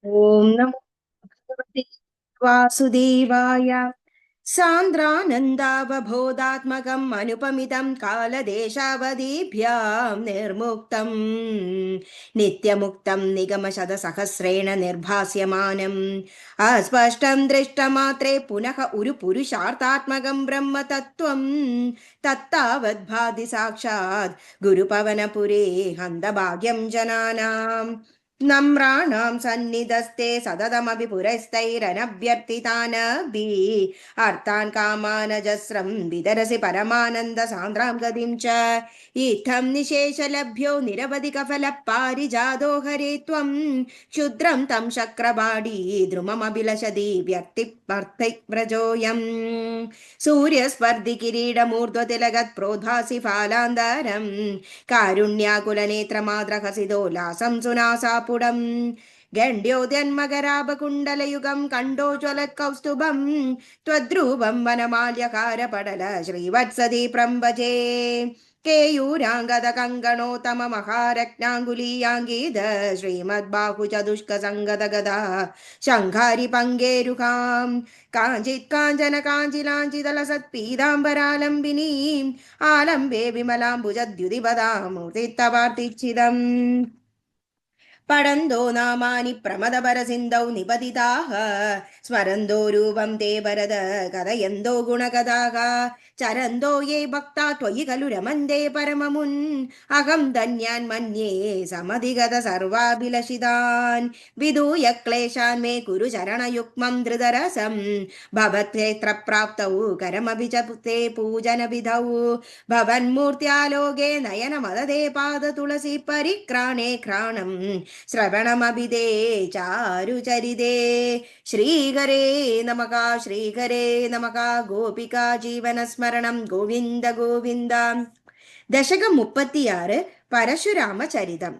ॐ नमो भगवते वासुदेवाय। सान्द्रानन्दावबोधात्मकम् अनुपमितं कालदेशावधिभ्यां निर्मुक्तं नित्यमुक्तं निगमशतसहस्रेण निर्भास्यमानम् अस्पष्टं दृष्टमात्रे पुनः उरुपुरुषार्थात्मकं ब्रह्मतत्त्वं तत्तावद्भाति साक्षात् गुरुपवनपुरे हन्तभाग्यं जनानाम् नम्राणां सन्निधस्ते सततमपि पुरस्तैरनभ्यर्थितानपि अर्थान् कामानजस्रं विदरसि परमानन्दसान्द्रां गतिं च इत्थं निशेषलभ्यो निरवधिकफलः पारिजातो हरे त्वं क्षुद्रं तं शक्रबाडी द्रुममभिलषति व्यक्तिव्रजोऽयम् सूर्यस्पर्धि किरीटमूर्ध्वतिलगत् प्रोद्भासि फालान्धरम् कारुण्याकुलनेत्रमाद्रहसिदोल्लासं सुनासापुडम् गण्ड्योद्यन्मकराभकुण्डलयुगं कण्डोज्वलत्कौस्तुभं त्वद्रूपं वनमाल्यकारपटल श्रीवत्सदीप्रं भजे केयूराङ्गदकङ्कणोत्तममहारत्नाङ्गुलीयाङ्गीद श्रीमद्बाहुचतुष्कसङ्गदगदा शङ्घारि पङ्गेरुकाम् काञ्चित् काञ्चन काञ्चिलाञ्चिदलसत्पीताम्बरालम्बिनीम् आलम्बे विमलाम्बुजद्युतिपदामूर्तित्तवार्तिच्छिदम् पडन्तो नामानि प्रमदपरसिन्धौ निपतिताः स्मरन्तो रूपं ते वरद कथयन्तो गुणकथाः चरन्तो ये भक्ता त्वयि खलु रमन्ते परममुन् अहं धन्यान् मन्ये समधिगत सर्वाभिलषितान् विधूय क्लेशान् मे कुरु चरणयुग्मं धृतरसं भवत्क्षेत्रप्राप्तौ करमपि च ते पूजनविधौ भवन्मूर्त्यालोके नयनमददे पादतुलसी परिक्राणे घ्राणम् श्रवणमभिदे चारुचरिते श्रीहरे नमः श्रीहरे नमः गोपिका जीवनस्मरणं गोविन्द गोविन्द दशकं 36 परशुरामचरितम्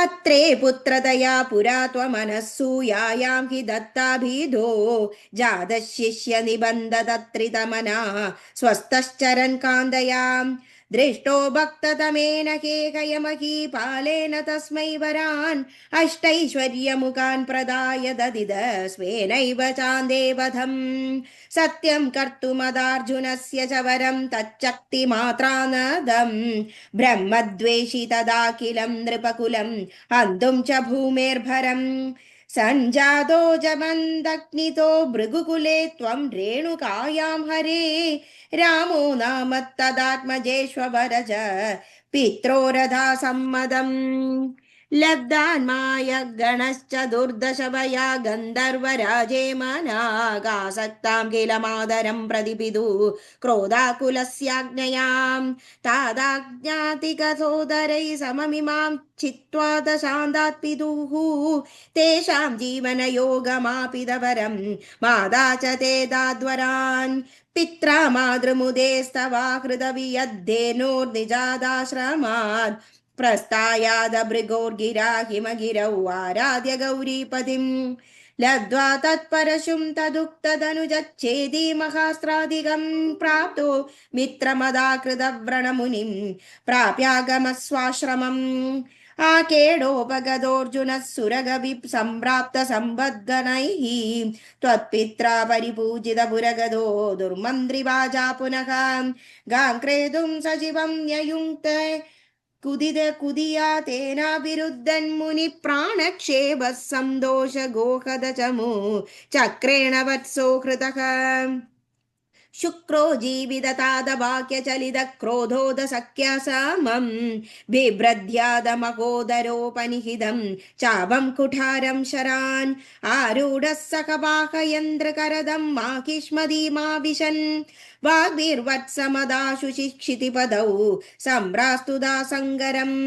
अत्रे पुत्रतया पुरा त्वमनःसूयायां हि दत्ताभिधो जातशिष्य निबन्धतत्रितमना स्वस्थश्चरन् कान्दयाम् दृष्टो भक्ततमेन केकयमहीपालेन तस्मै वरान् अष्टैश्वर्यमुखान् प्रदाय ददिद स्वेनैव चान्देवधम् सत्यं कर्तुमदार्जुनस्य च वरं तच्चक्तिमात्रानदम् ब्रह्मद्वेषि तदाखिलं नृपकुलं हन्तुं च भूमेर्भरम् सञ्जातो जमन्दग्नितो भृगुकुले त्वं रेणुकायां हरे रामो नाम तदात्मजेष्वरज पित्रोरधा सम्मदम् लब्धान्माय गणश्च दुर्दशवया गन्धर्वराजे मनागासक्तां किल मादरं प्रतिपिदु क्रोधाकुलस्याज्ञयां तादाज्ञातिकसोदरैः सममिमां चित्वा दशान्तात् पितुः तेषां जीवनयोगमापितवरं मादा च ते दाद्वरान् पित्रा मातृमुदेस्तवा हृदवियद्धेनोर्निजादाश्रमात् प्रस्थायादभृगोर्गिरा हिमगिरौ आराध्य गौरीपतिं लब्ध्वा तत्परशुं तदुक्तदनुजच्छेदी महास्त्रादिकं प्राप्तो मित्रमदाकृतव्रणमुनिं प्राप्यागमस्वाश्रमम् आकेडोपगतोऽर्जुनः सुरगविः सम्प्राप्तसम्बद्धनैः त्वत्पित्रा परिपूजितपुरगतो दुर्मन्त्रिवाजा पुनः गाङ्क्रेतुं सजीवं न्ययुङ्क्ते कुदिया तेनाभिरुद्धन्मुनि प्राणक्षेपः सन्दोष गोहद चमु चक्रेण वत्सो हृतः शुक्रो जीविततादवाक्यचलित क्रोधोदसख्या समं बिभ्रद्यादमहोदरोपनिहितं चावं कुठारं शरान् आरूढः सकवाहयन्द्रकरदं माहिष्मदीमाविशन् वाग्भिर्वत्समदाशु शिक्षितिपदौ सम्भ्रास्तुदा सङ्गरम्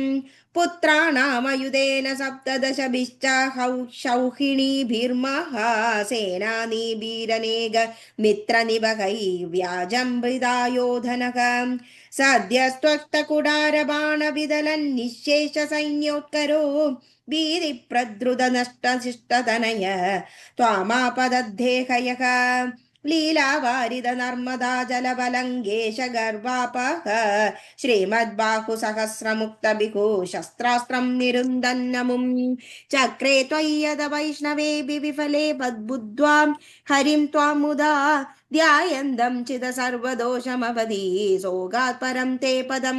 पुत्राणामयुधेन सप्तदशभिश्चाहौ शौहिणीभिर्महा सेनानीभिरनेक मित्रनिवहै व्याजमृदायोधनः सद्यस्त्वक्तकुडारबाणविदलन् निःशेषसैन्योत्करो भीतिप्रद्रुतनष्टशिष्टतनय त्वामापदद्धेहयः लीलावारिद नर्मदा जलबलङ्गेश गर्वापः श्रीमद्बाहुसहस्रमुक्तभिः शस्त्रास्त्रं निरुन्दन्नमुं चक्रे त्वय्यद वैष्णवेऽपि विफले पद्बुद्ध्वां हरिं त्वां मुदा ध्यायन्दं चिद सर्वदोषमवधि सोगात् परं ते पदं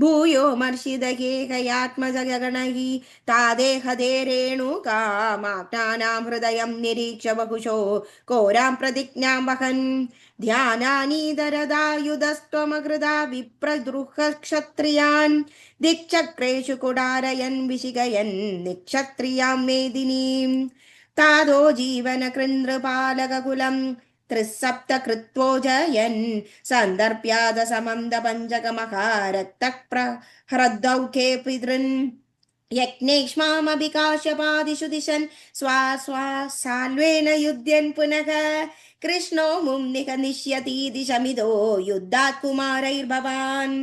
भूयो मर्षिदहेहयात्मजगणैः तादेहदे रेणुकामाज्ञानां हृदयं निरीक्ष्य बहुशो घोरां प्रतिज्ञां वहन् ध्यानानीदरदायुधस्त्वमकृदा विप्रदृहक्षत्रियान् दिक्चक्रेषु कुडारयन् विशिगयन् निक्षत्रियां मेदिनीं तादो जीवनकृन्द्रपालककुलं त्रिसप्तकृत्वोजयन् सन्दर्प्यादसमं दपञ्चकमहारक्तप्रहृदौखे पितॄन् यज्ञेक्ष्मामभिकाश्यपादिषु दिशन् साल्वेन युध्यन् पुनः कृष्णो मुं निहनिष्यतीति शमिदो युद्धात् कुमारैर्भवान्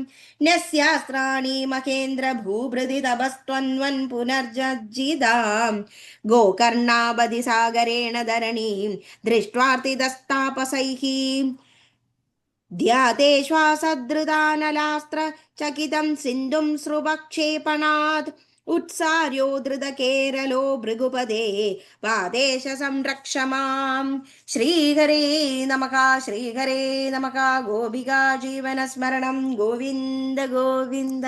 न्यस्यास्त्राणि महेन्द्र भूभृदि तपस्त्वन्वन् पुनर्जज्जिदाम् गोकर्णावधि सागरेण धरणीं दृष्ट्वार्तिदस्तापसैः ध्याते श्वासधृदानलास्त्र चकितं सिन्धुं सृवक्षेपणात् उत्सार्यो धृतकेरलो भृगुपदे पादेश संरक्ष माम् श्रीहरे नमः गोपिका जीवनस्मरणं गोविन्द गोविन्द।